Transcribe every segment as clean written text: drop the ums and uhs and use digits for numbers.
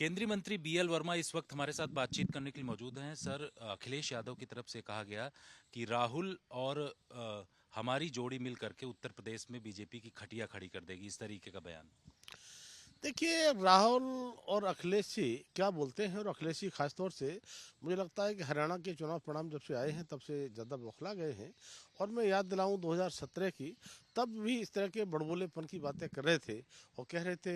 केंद्रीय मंत्री बीएल वर्मा इस वक्त हमारे साथ बातचीत करने के लिए मौजूद हैं। सर, अखिलेश यादव की तरफ से कहा गया कि राहुल और हमारी जोड़ी मिल करके उत्तर प्रदेश में बीजेपी की खटिया खड़ी कर देगी, इस तरीके का बयान। देखिए, राहुल और अखिलेश जी क्या बोलते हैं, और अखिलेश जी खासतौर से मुझे लगता है कि हरियाणा के चुनाव परिणाम जब से आए हैं तब से ज़्यादा बौखला गए हैं। और मैं याद दिलाऊं 2017 की, तब भी इस तरह के बड़बोलेपन की बातें कर रहे थे और कह रहे थे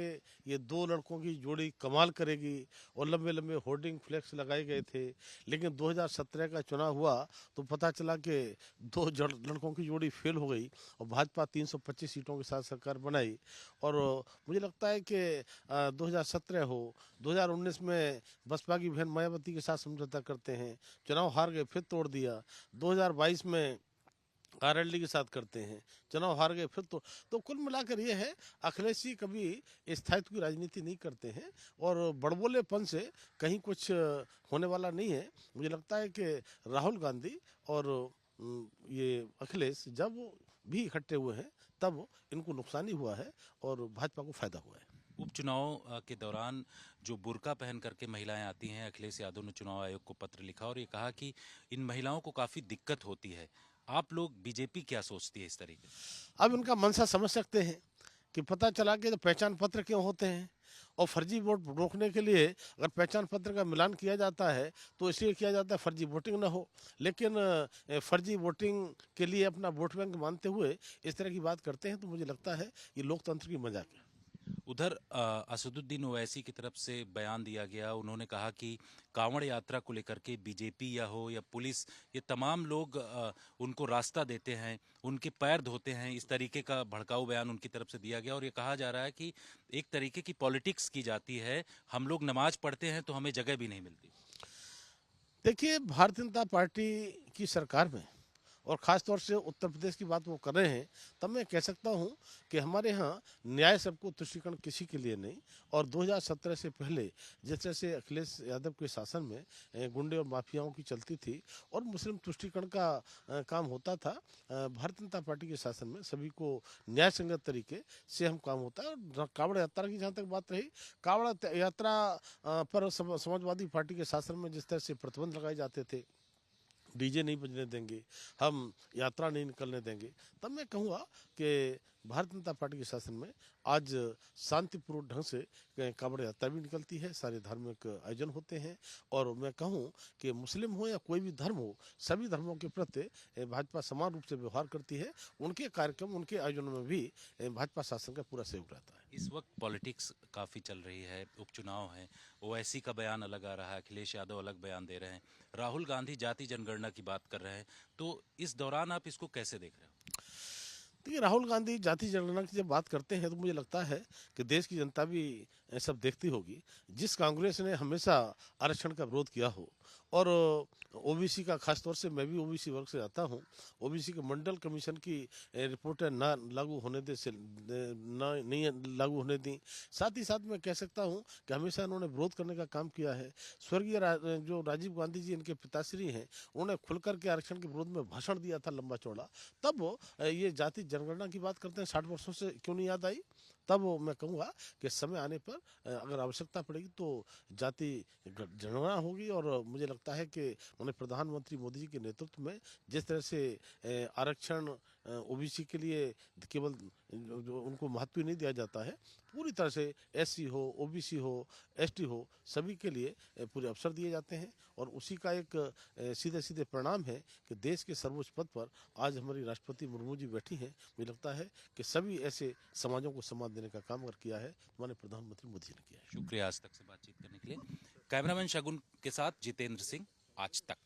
ये दो लड़कों की जोड़ी कमाल करेगी, और लंबे लंबे होर्डिंग फ्लेक्स लगाए गए थे। लेकिन 2017 का चुनाव हुआ तो पता चला कि लड़कों की जोड़ी फेल हो गई और भाजपा 325 सीटों के साथ सरकार बनाई। और मुझे लगता है कि 2017 हो, 2019 में बसपा की बहन मायावती के साथ समझौता करते हैं, चुनाव हार गए, फिर तोड़ दिया। 2022 में आरएलडी के साथ करते हैं, चुनाव हार गए, फिर तो कुल मिलाकर ये है, अखिलेश जी कभी स्थायित्व की राजनीति नहीं करते हैं और बड़बोलेपन से कहीं कुछ होने वाला नहीं है। मुझे लगता है कि राहुल गांधी और ये अखिलेश जब भी इकट्ठे हुए हैं तब इनको नुकसान ही हुआ है और भाजपा को फायदा हुआ है। उपचुनाव के दौरान जो बुर्का पहन करके महिलाएं आती हैं, अखिलेश यादव ने चुनाव आयोग को पत्र लिखा और ये कहा कि इन महिलाओं को काफी दिक्कत होती है। आप लोग, बीजेपी क्या सोचती है इस तरीके से? अब इनका मंशा समझ सकते हैं कि पता चला कि तो पहचान पत्र क्यों होते हैं, और फर्जी वोट रोकने के लिए अगर पहचान पत्र का मिलान किया जाता है तो इसलिए किया जाता है फर्जी वोटिंग ना हो। लेकिन फर्जी वोटिंग के लिए अपना वोट बैंक मानते हुए इस तरह की बात करते हैं, तो मुझे लगता है ये लोकतंत्र की मजाक है। उधर असदुद्दीन ओवैसी की तरफ से बयान दिया गया। उन्होंने कहा कि कांवड़ यात्रा को लेकर के बीजेपी या हो या पुलिस, ये तमाम लोग उनको रास्ता देते हैं, उनके पैर धोते हैं। इस तरीके का भड़काऊ बयान उनकी तरफ से दिया गया और ये कहा जा रहा है कि एक तरीके की पॉलिटिक्स की जाती है। हम लोग नमाज पढ़ते हैं तो हमें जगह भी नहीं मिलती। देखिए, भारतीय जनता पार्टी की सरकार में और ख़ास तौर से उत्तर प्रदेश की बात वो कर रहे हैं, तब मैं कह सकता हूँ कि हमारे यहाँ न्याय सबको, तुष्टिकरण किसी के लिए नहीं। और 2017 से पहले जिस तरह से अखिलेश यादव के शासन में गुंडे और माफियाओं की चलती थी और मुस्लिम तुष्टिकरण का काम होता था, भारतीय जनता पार्टी के शासन में सभी को न्याय संगत तरीके से हम काम होता है। और कावड़ यात्रा की जहाँ तक बात रही, कावड़ यात्रा पर समाजवादी पार्टी के शासन में जिस तरह से प्रतिबंध लगाए जाते थे, डीजे नहीं बजने देंगे, हम यात्रा नहीं निकलने देंगे, तब मैं कहूँगा कि भारतीय जनता पार्टी के शासन में आज शांतिपूर्ण ढंग से कांवड़ यात्रा भी निकलती है, सारे धार्मिक आयोजन होते हैं। और मैं कहूँ कि मुस्लिम हो या कोई भी धर्म हो, सभी धर्मों के प्रति भाजपा समान रूप से व्यवहार करती है। उनके कार्यक्रम, उनके आयोजनों में भी भाजपा शासन का पूरा सहयोग रहता है। इस वक्त पॉलिटिक्स काफ़ी चल रही है, उपचुनाव है। ओवैसी का बयान अलग आ रहा है, अखिलेश यादव अलग बयान दे रहे हैं, राहुल गांधी जाति जनगणना की बात कर रहे हैं। तो इस दौरान आप इसको कैसे देख रहे हो? देखिए, राहुल गांधी जाति जनगणना की जब बात करते हैं तो मुझे लगता है कि देश की जनता भी सब देखती होगी। जिस कांग्रेस ने हमेशा आरक्षण का विरोध किया हो, और ओबीसी का, खास तौर से मैं भी ओबीसी वर्ग से आता हूं, ओबीसी के मंडल कमीशन की रिपोर्टें ना लागू होने दे से ना नहीं लागू होने दी। साथ ही साथ मैं कह सकता हूं कि हमेशा इन्होंने विरोध करने का काम किया है। स्वर्गीय जो राजीव गांधी जी इनके पिताश्री हैं, उन्होंने खुलकर के आरक्षण के विरोध में भाषण दिया था लंबा चौड़ा। तब ये जाति जनगणना की बात करते हैं, 60 वर्षों से क्यों नहीं याद आई? तब मैं कहूँगा कि समय आने पर अगर आवश्यकता पड़ेगी तो जाति जनगणना होगी। और मुझे लगता है कि उन्हें प्रधानमंत्री मोदी जी के नेतृत्व में जिस तरह से आरक्षण ओबीसी के लिए केवल जो उनको महत्व नहीं दिया जाता है, पूरी तरह से एससी हो, ओबीसी हो, एसटी हो, सभी के लिए पूरे अवसर दिए जाते हैं। और उसी का एक सीधे सीधे परिणाम है कि देश के सर्वोच्च पद पर आज हमारी राष्ट्रपति मुर्मू जी बैठी हैं। मुझे लगता है कि सभी ऐसे समाजों को सम्मान देने का काम अगर किया है, हमारे प्रधानमंत्री मोदी जी ने किया है। शुक्रिया आज तक से बातचीत करने के लिए। कैमरामैन शगुन के साथ जितेंद्र सिंह, आज तक।